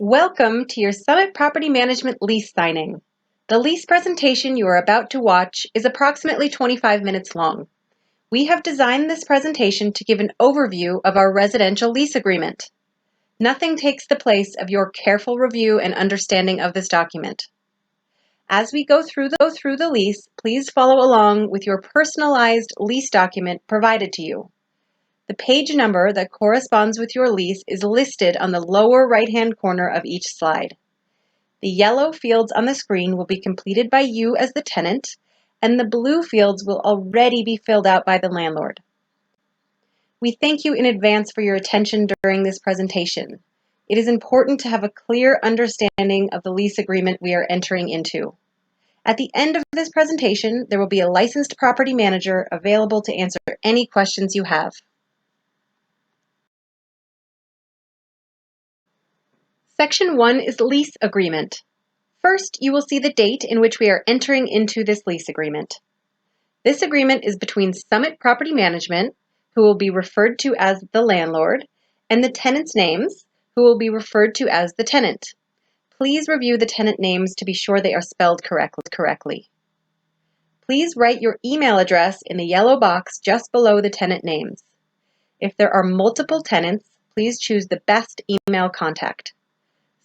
Welcome to your Summit Property Management lease signing. The lease presentation you are about to watch is approximately 25 minutes long. We have designed this presentation to give an overview of our residential lease agreement. Nothing takes the place of your careful review and understanding of this document. As we go through the lease, please follow along with your personalized lease document provided to you. The page number that corresponds with your lease is listed on the lower right-hand corner of each slide. The yellow fields on the screen will be completed by you as the tenant, and the blue fields will already be filled out by the landlord. We thank you in advance for your attention during this presentation. It is important to have a clear understanding of the lease agreement we are entering into. At the end of this presentation, there will be a licensed property manager available to answer any questions you have. Section 1 is Lease Agreement. First, you will see the date in which we are entering into this lease agreement. This agreement is between Summit Property Management, who will be referred to as the landlord, and the tenant's names, who will be referred to as the tenant. Please review the tenant names to be sure they are spelled correctly. Please write your email address in the yellow box just below the tenant names. If there are multiple tenants, please choose the best email contact.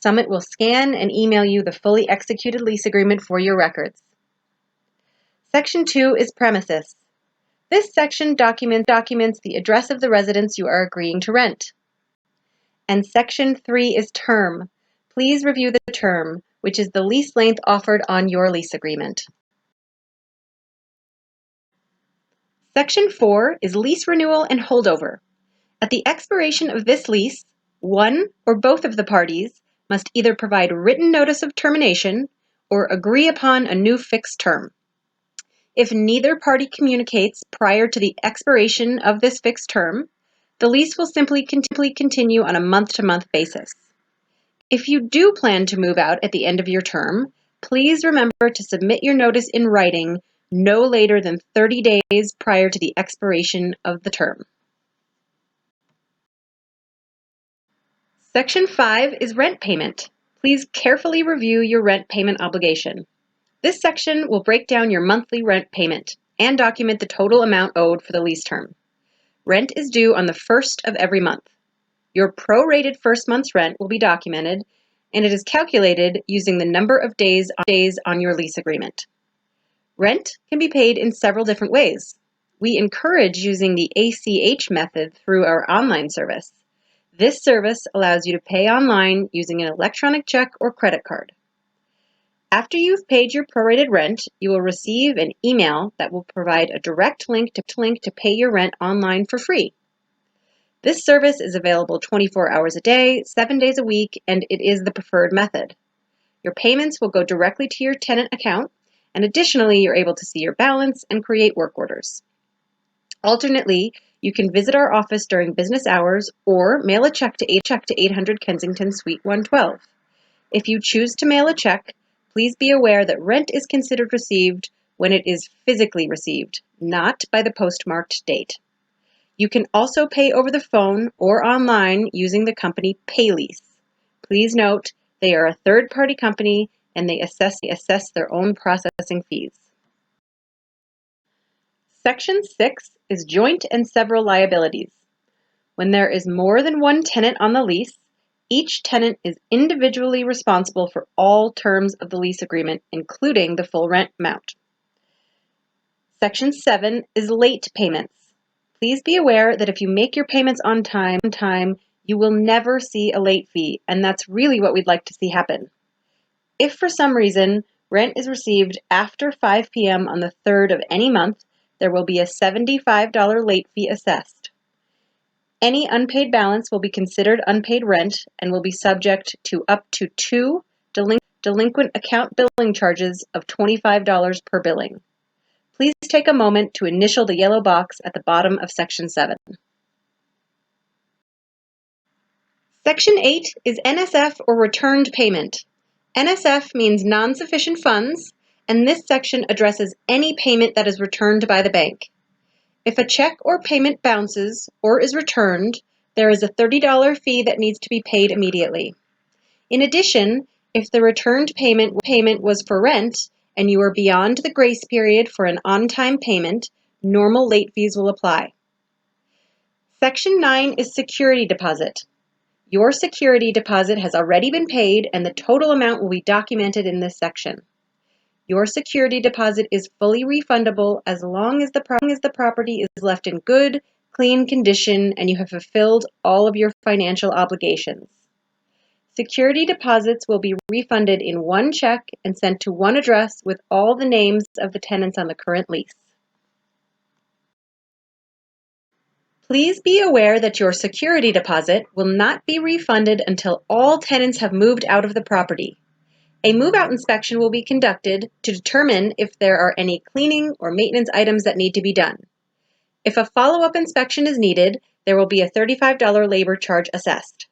Summit will scan and email you the fully executed lease agreement for your records. Section 2 is Premises. This section documents the address of the residence you are agreeing to rent. And Section 3 is Term. Please review the term, which is the lease length offered on your lease agreement. Section 4 is Lease Renewal and Holdover. At the expiration of this lease, one or both of the parties must either provide written notice of termination or agree upon a new fixed term. If neither party communicates prior to the expiration of this fixed term, the lease will simply continue on a month-to-month basis. If you do plan to move out at the end of your term, please remember to submit your notice in writing no later than 30 days prior to the expiration of the term. Section 5 is Rent Payment. Please carefully review your rent payment obligation. This section will break down your monthly rent payment and document the total amount owed for the lease term. Rent is due on the first of every month. Your prorated first month's rent will be documented, and it is calculated using the number of days on your lease agreement. Rent can be paid in several different ways. We encourage using the ACH method through our online service. This service allows you to pay online using an electronic check or credit card. After you've paid your prorated rent, you will receive an email that will provide a direct link to pay your rent online for free. This service is available 24 hours a day, 7 days a week, and it is the preferred method. Your payments will go directly to your tenant account, and additionally, you're able to see your balance and create work orders. Alternately, you can visit our office during business hours or mail a check to 800 Kensington Suite 112. If you choose to mail a check, please be aware that rent is considered received when it is physically received, not by the postmarked date. You can also pay over the phone or online using the company Lease. Please note they are a third-party company and they assess their own processing fees. Section 6 is Joint and Several Liabilities. When there is more than one tenant on the lease, each tenant is individually responsible for all terms of the lease agreement, including the full rent amount. Section 7 is Late Payments. Please be aware that if you make your payments on time, you will never see a late fee, and that's really what we'd like to see happen. If for some reason rent is received after 5 p.m. on the 3rd of any month, there will be a $75 late fee assessed. Any unpaid balance will be considered unpaid rent and will be subject to up to 2 delinquent account billing charges of $25 per billing. Please take a moment to initial the yellow box at the bottom of Section 7. Section 8 is NSF or Returned Payment. NSF means non-sufficient funds, and this section addresses any payment that is returned by the bank. If a check or payment bounces or is returned, there is a $30 fee that needs to be paid immediately. In addition, if the returned payment was for rent and you are beyond the grace period for an on-time payment, normal late fees will apply. Section 9 is security deposit. Your security deposit has already been paid and the total amount will be documented in this section. Your security deposit is fully refundable as long as the property is left in good, clean condition and you have fulfilled all of your financial obligations. Security deposits will be refunded in one check and sent to one address with all the names of the tenants on the current lease. Please be aware that your security deposit will not be refunded until all tenants have moved out of the property. A move-out inspection will be conducted to determine if there are any cleaning or maintenance items that need to be done. If a follow-up inspection is needed, there will be a $35 labor charge assessed.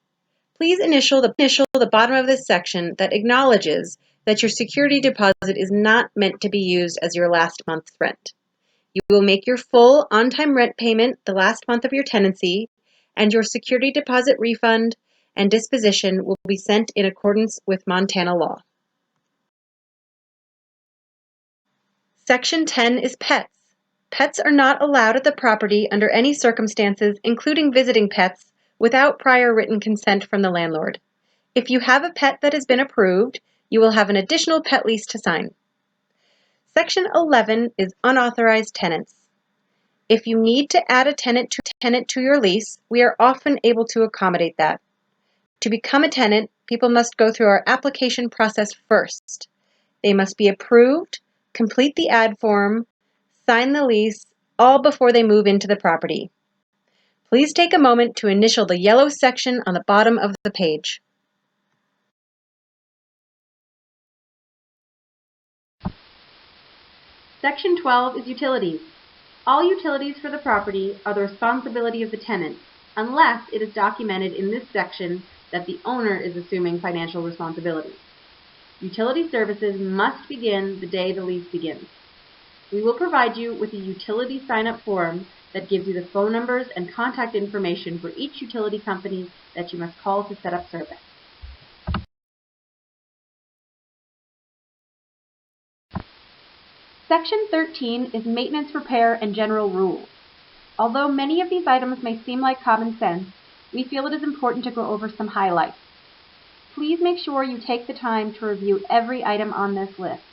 Please initial the bottom of this section that acknowledges that your security deposit is not meant to be used as your last month's rent. You will make your full on-time rent payment the last month of your tenancy, and your security deposit refund and disposition will be sent in accordance with Montana law. Section 10 is pets. Pets are not allowed at the property under any circumstances, including visiting pets, without prior written consent from the landlord. If you have a pet that has been approved, you will have an additional pet lease to sign. Section 11 is unauthorized tenants. If you need to add a tenant to your lease, we are often able to accommodate that. To become a tenant, people must go through our application process first. They must be approved, complete the ad form, sign the lease, all before they move into the property. Please take a moment to initial the yellow section on the bottom of the page. Section 12 is utilities. All utilities for the property are the responsibility of the tenant, unless it is documented in this section that the owner is assuming financial responsibility. Utility services must begin the day the lease begins. We will provide you with a utility sign-up form that gives you the phone numbers and contact information for each utility company that you must call to set up service. Section 13 is maintenance, repair, and general rules. Although many of these items may seem like common sense, we feel it is important to go over some highlights. Please make sure you take the time to review every item on this list.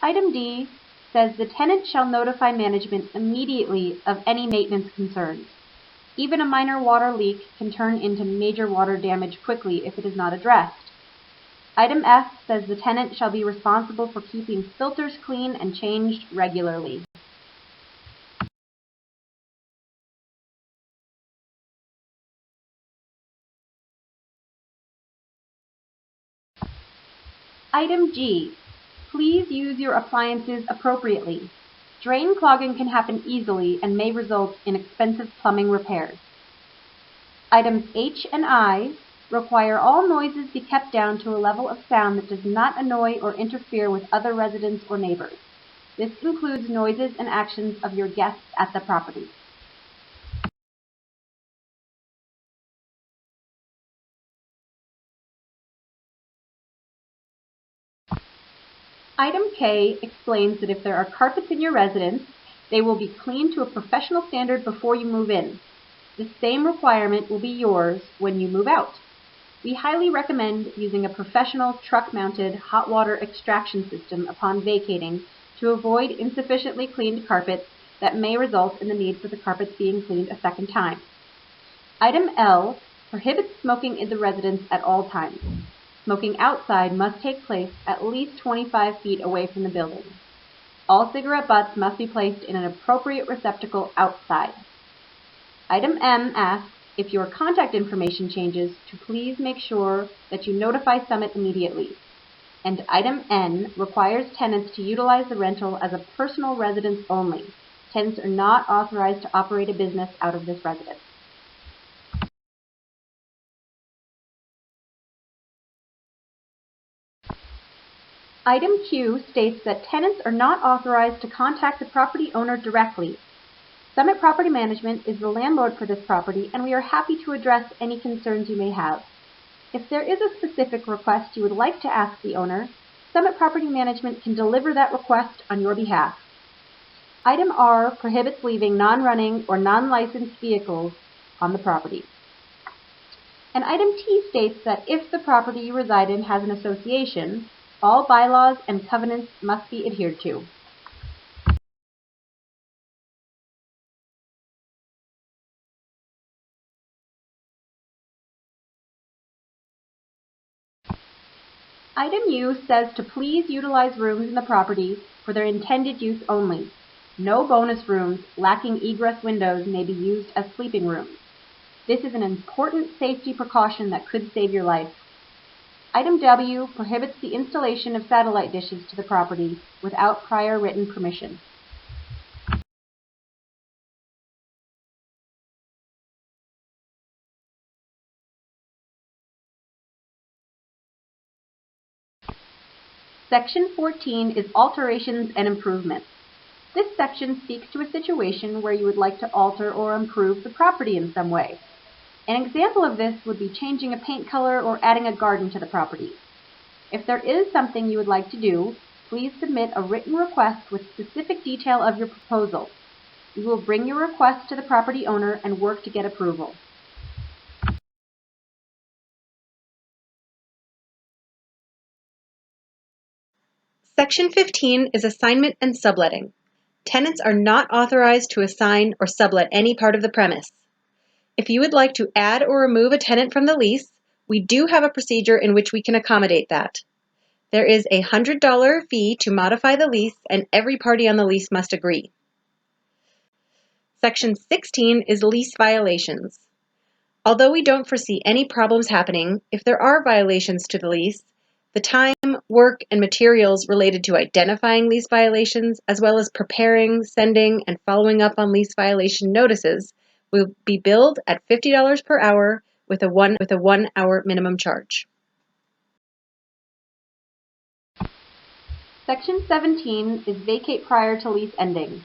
Item D says the tenant shall notify management immediately of any maintenance concerns. Even a minor water leak can turn into major water damage quickly if it is not addressed. Item F says the tenant shall be responsible for keeping filters clean and changed regularly. Item G, please use your appliances appropriately. Drain clogging can happen easily and may result in expensive plumbing repairs. Items H and I require all noises be kept down to a level of sound that does not annoy or interfere with other residents or neighbors. This includes noises and actions of your guests at the property. Item K explains that if there are carpets in your residence, they will be cleaned to a professional standard before you move in. The same requirement will be yours when you move out. We highly recommend using a professional truck-mounted hot water extraction system upon vacating to avoid insufficiently cleaned carpets that may result in the need for the carpets being cleaned a second time. Item L prohibits smoking in the residence at all times. Smoking outside must take place at least 25 feet away from the building. All cigarette butts must be placed in an appropriate receptacle outside. Item M asks if your contact information changes to please make sure that you notify Summit immediately. And item N requires tenants to utilize the rental as a personal residence only. Tenants are not authorized to operate a business out of this residence. Item Q states that tenants are not authorized to contact the property owner directly. Summit Property Management is the landlord for this property, and we are happy to address any concerns you may have. If there is a specific request you would like to ask the owner, Summit Property Management can deliver that request on your behalf. Item R prohibits leaving non-running or non-licensed vehicles on the property. And item T states that if the property you reside in has an association, all bylaws and covenants must be adhered to. Item U says to please utilize rooms in the property for their intended use only. No bonus rooms lacking egress windows may be used as sleeping rooms. This is an important safety precaution that could save your life. Item W prohibits the installation of satellite dishes to the property without prior written permission. Section 14 is alterations and improvements. This section speaks to a situation where you would like to alter or improve the property in some way. An example of this would be changing a paint color or adding a garden to the property. If there is something you would like to do, please submit a written request with specific detail of your proposal. We will bring your request to the property owner and work to get approval. Section 15 is assignment and subletting. Tenants are not authorized to assign or sublet any part of the premise. If you would like to add or remove a tenant from the lease, we do have a procedure in which we can accommodate that. There is a $100 fee to modify the lease, and every party on the lease must agree. Section 16 is lease violations. Although we don't foresee any problems happening, if there are violations to the lease, the time, work, and materials related to identifying lease violations, as well as preparing, sending, and following up on lease violation notices, will be billed at $50 per hour with a 1 hour minimum charge. Section 17 is vacate prior to lease ending.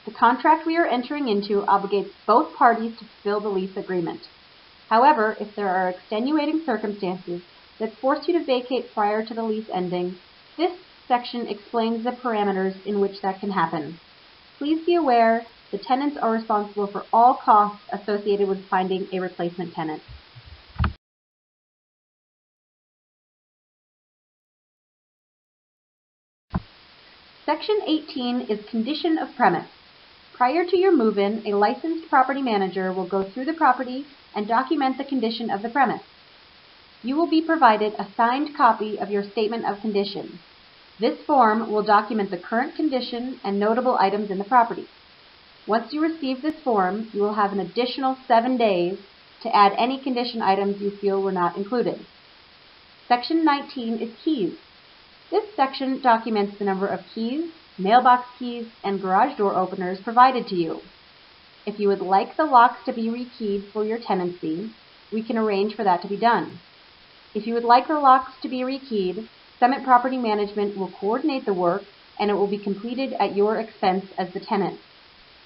The contract we are entering into obligates both parties to fulfill the lease agreement. However, if there are extenuating circumstances that force you to vacate prior to the lease ending, this section explains the parameters in which that can happen. Please be aware the tenants are responsible for all costs associated with finding a replacement tenant. Section 18 is condition of premise. Prior to your move-in, a licensed property manager will go through the property and document the condition of the premise. You will be provided a signed copy of your statement of condition. This form will document the current condition and notable items in the property. Once you receive this form, you will have an additional 7 days to add any condition items you feel were not included. Section 19 is keys. This section documents the number of keys, mailbox keys, and garage door openers provided to you. If you would like the locks to be rekeyed for your tenancy, we can arrange for that to be done. If you would like the locks to be rekeyed, Summit Property Management will coordinate the work and it will be completed at your expense as the tenant.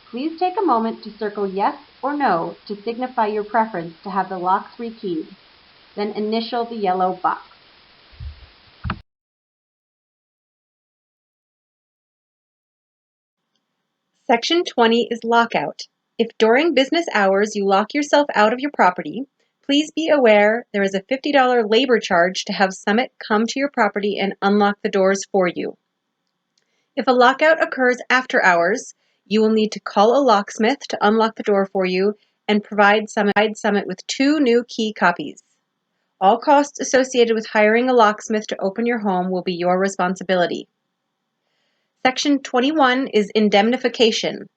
Please take a moment to circle yes or no to signify your preference to have the locks rekeyed. Then initial the yellow box. Section 20 is lockout. If during business hours you lock yourself out of your property, please be aware there is a $50 labor charge to have Summit come to your property and unlock the doors for you. If a lockout occurs after hours, you will need to call a locksmith to unlock the door for you and provide Summit with 2 new key copies. All costs associated with hiring a locksmith to open your home will be your responsibility. Section 21 is indemnification.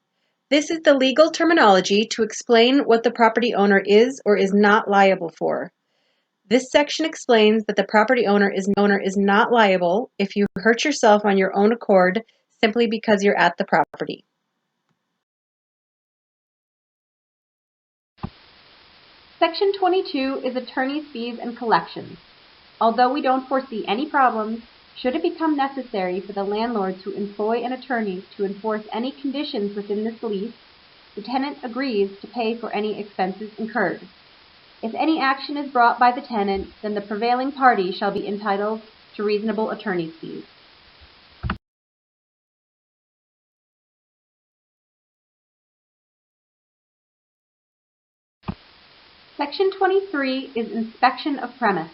This is the legal terminology to explain what the property owner is or is not liable for. This section explains that the property owner is not liable if you hurt yourself on your own accord simply because you're at the property. Section 22 is attorney's fees and collections. Although we don't foresee any problems, should it become necessary for the landlord to employ an attorney to enforce any conditions within this lease, the tenant agrees to pay for any expenses incurred. If any action is brought by the tenant, then the prevailing party shall be entitled to reasonable attorney's fees. Section 23 is inspection of premise.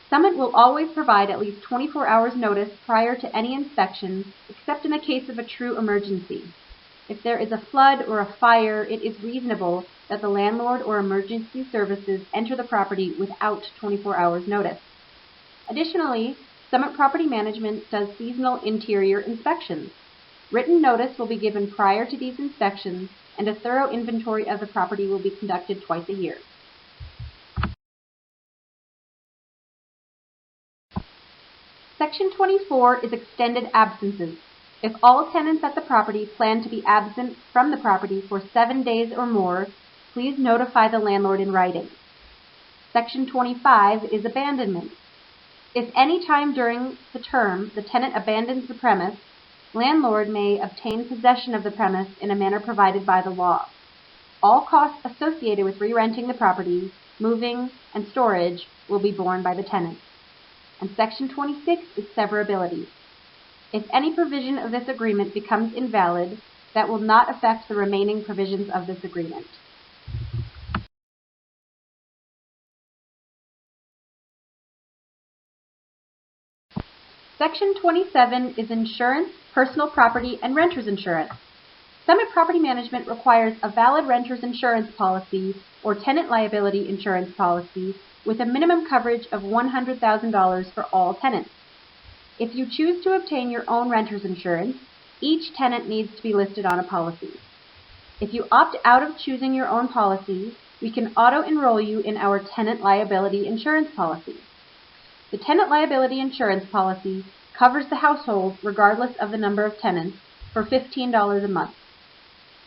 Summit will always provide at least 24 hours notice prior to any inspection, except in the case of a true emergency. If there is a flood or a fire, it is reasonable that the landlord or emergency services enter the property without 24 hours notice. Additionally, Summit Property Management does seasonal interior inspections. Written notice will be given prior to these inspections, and a thorough inventory of the property will be conducted twice a year. Section 24 is extended absences. If all tenants at the property plan to be absent from the property for 7 days or more, please notify the landlord in writing. Section 25 is abandonment. If any time during the term the tenant abandons the premise, landlord may obtain possession of the premise in a manner provided by the law. All costs associated with re-renting the property, moving, and storage will be borne by the tenant. And Section 26 is severability. If any provision of this agreement becomes invalid, that will not affect the remaining provisions of this agreement. Section 27 is insurance, personal property, and renter's insurance. Summit Property Management requires a valid renter's insurance policy or tenant liability insurance policy with a minimum coverage of $100,000 for all tenants. If you choose to obtain your own renter's insurance, each tenant needs to be listed on a policy. If you opt out of choosing your own policy, we can auto-enroll you in our tenant liability insurance policy. The tenant liability insurance policy covers the household regardless of the number of tenants for $15 a month.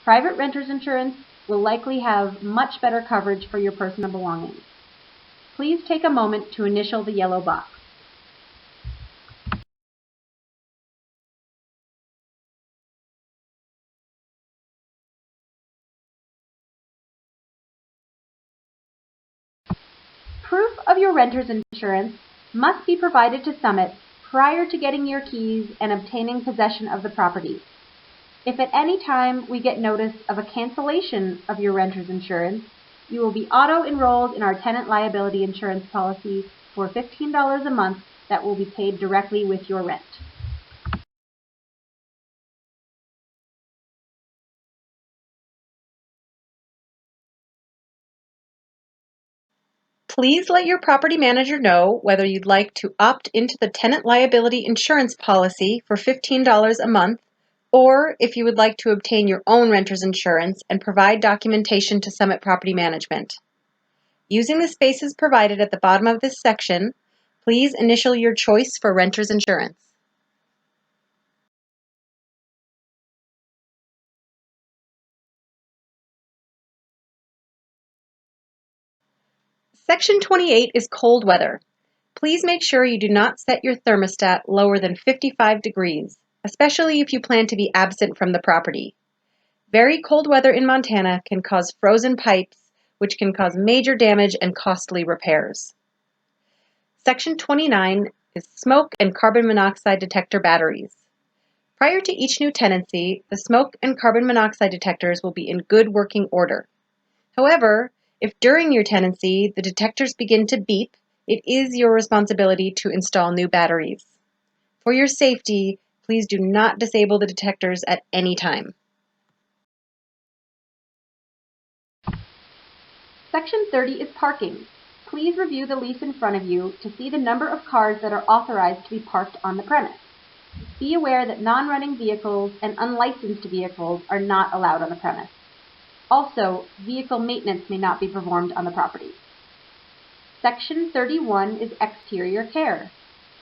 Private renter's insurance will likely have much better coverage for your personal belongings. Please take a moment to initial the yellow box. Proof of your renter's insurance must be provided to Summit prior to getting your keys and obtaining possession of the property. If at any time we get notice of a cancellation of your renter's insurance, you will be auto-enrolled in our tenant liability insurance policy for $15 a month that will be paid directly with your rent. Please let your property manager know whether you'd like to opt into the tenant liability insurance policy for $15 a month, or if you would like to obtain your own renter's insurance and provide documentation to Summit Property Management. Using the spaces provided at the bottom of this section, please initial your choice for renter's insurance. Section 28 is cold weather. Please make sure you do not set your thermostat lower than 55 degrees, especially if you plan to be absent from the property. Very cold weather in Montana can cause frozen pipes, which can cause major damage and costly repairs. Section 29 is smoke and carbon monoxide detector batteries. Prior to each new tenancy, the smoke and carbon monoxide detectors will be in good working order. However, if during your tenancy the detectors begin to beep, it is your responsibility to install new batteries. For your safety, please do not disable the detectors at any time. Section 30 is parking. Please review the lease in front of you to see the number of cars that are authorized to be parked on the premise. Be aware that non-running vehicles and unlicensed vehicles are not allowed on the premise. Also, vehicle maintenance may not be performed on the property. Section 31 is exterior care.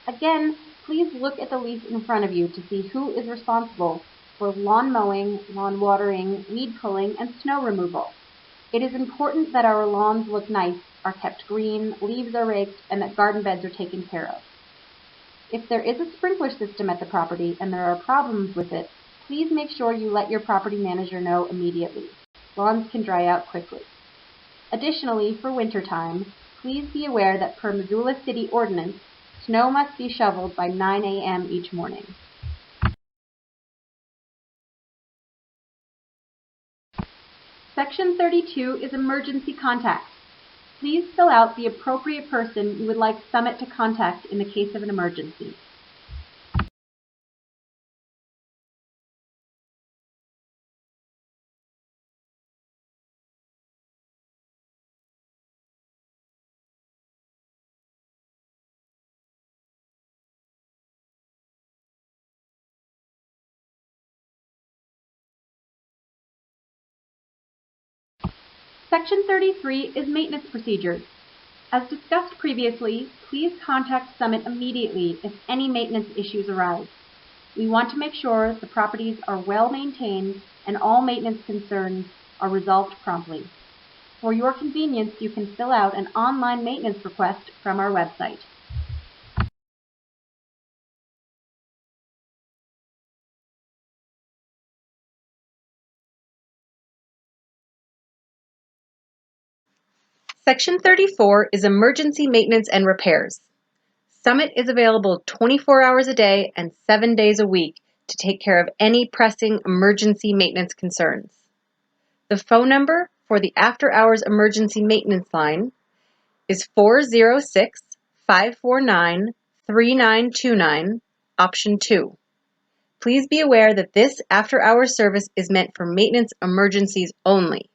Again, please look at the lease in front of you to see who is responsible for lawn mowing, lawn watering, weed pulling, and snow removal. It is important that our lawns look nice, are kept green, leaves are raked, and that garden beds are taken care of. If there is a sprinkler system at the property and there are problems with it, please make sure you let your property manager know immediately. Lawns can dry out quickly. Additionally, for wintertime, please be aware that per Missoula City Ordinance, snow must be shoveled by 9 a.m. each morning. Section 32 is emergency contact. Please fill out the appropriate person you would like Summit to contact in the case of an emergency. Section 33 is maintenance procedures. As discussed previously, please contact Summit immediately if any maintenance issues arise. We want to make sure the properties are well maintained and all maintenance concerns are resolved promptly. For your convenience, you can fill out an online maintenance request from our website. Section 34 is emergency maintenance and repairs. Summit is available 24 hours a day and 7 days a week to take care of any pressing emergency maintenance concerns. The phone number for the after-hours emergency maintenance line is 406-549-3929, option 2. Please be aware that this after-hours service is meant for maintenance emergencies only.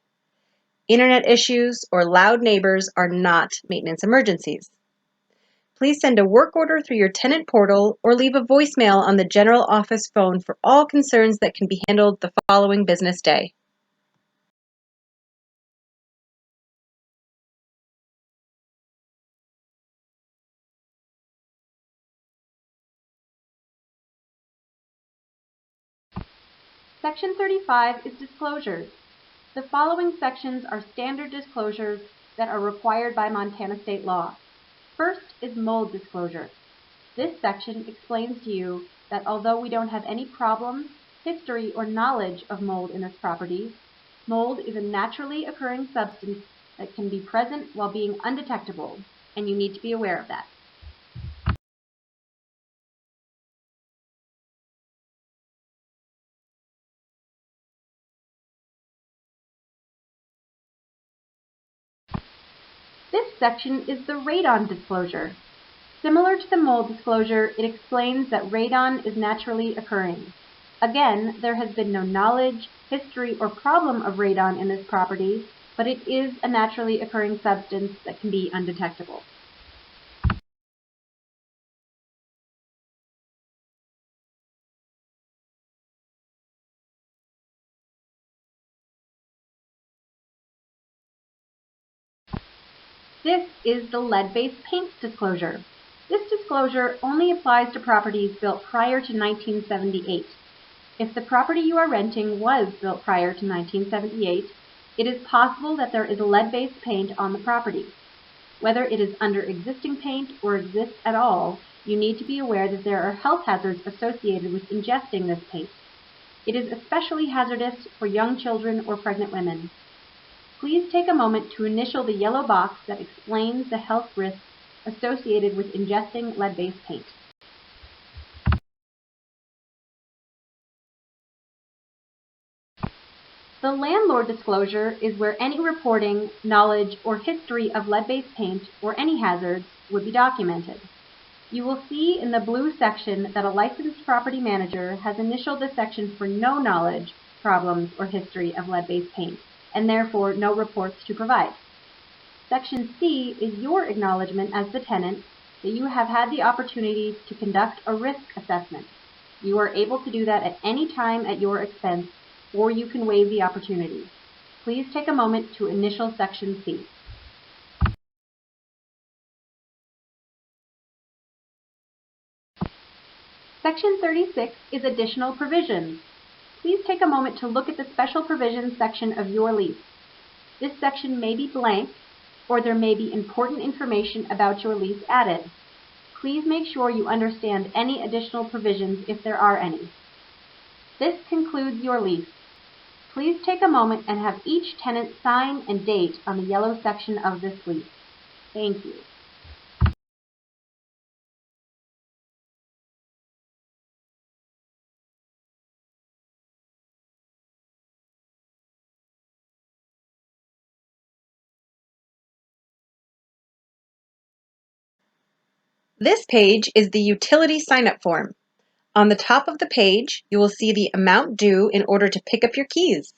Internet issues or loud neighbors are not maintenance emergencies. Please send a work order through your tenant portal or leave a voicemail on the general office phone for all concerns that can be handled the following business day. Section 35 is disclosures. The following sections are standard disclosures that are required by Montana state law. First is mold disclosure. This section explains to you that although we don't have any problems, history, or knowledge of mold in this property, mold is a naturally occurring substance that can be present while being undetectable, and you need to be aware of that. This section is the radon disclosure. Similar to the mold disclosure, it explains that radon is naturally occurring. Again, there has been no knowledge, history, or problem of radon in this property, but it is a naturally occurring substance that can be undetectable. This is the lead-based paint disclosure. This disclosure only applies to properties built prior to 1978. If the property you are renting was built prior to 1978, it is possible that there is lead-based paint on the property. Whether it is under existing paint or exists at all, you need to be aware that there are health hazards associated with ingesting this paint. It is especially hazardous for young children or pregnant women. Please take a moment to initial the yellow box that explains the health risks associated with ingesting lead-based paint. The landlord disclosure is where any reporting, knowledge, or history of lead-based paint or any hazards would be documented. You will see in the blue section that a licensed property manager has initialed the section for no knowledge, problems, or history of lead-based paint, and therefore no reports to provide. Section C is your acknowledgement as the tenant that you have had the opportunity to conduct a risk assessment. You are able to do that at any time at your expense, or you can waive the opportunity. Please take a moment to initial Section C. Section 36 is additional provisions. Please take a moment to look at the special provisions section of your lease. This section may be blank, or there may be important information about your lease added. Please make sure you understand any additional provisions if there are any. This concludes your lease. Please take a moment and have each tenant sign and date on the yellow section of this lease. Thank you. This page is the utility sign-up form. On the top of the page, you will see the amount due in order to pick up your keys.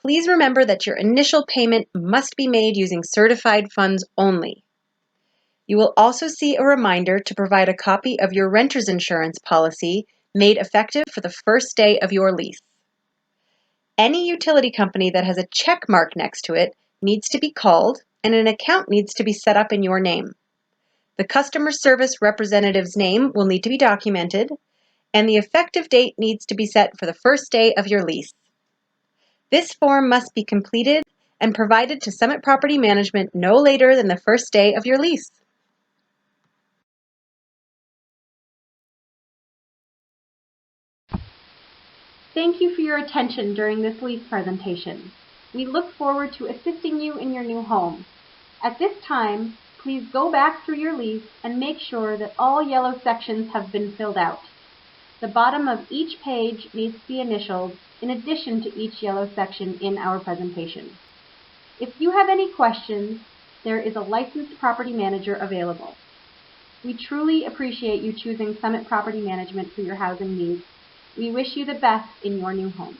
Please remember that your initial payment must be made using certified funds only. You will also see a reminder to provide a copy of your renter's insurance policy made effective for the first day of your lease. Any utility company that has a check mark next to it needs to be called, and an account needs to be set up in your name. The customer service representative's name will need to be documented, and the effective date needs to be set for the first day of your lease. This form must be completed and provided to Summit Property Management no later than the first day of your lease. Thank you for your attention during this lease presentation. We look forward to assisting you in your new home. At this time, please go back through your lease and make sure that all yellow sections have been filled out. The bottom of each page needs to be initialed in addition to each yellow section in our presentation. If you have any questions, there is a licensed property manager available. We truly appreciate you choosing Summit Property Management for your housing needs. We wish you the best in your new home.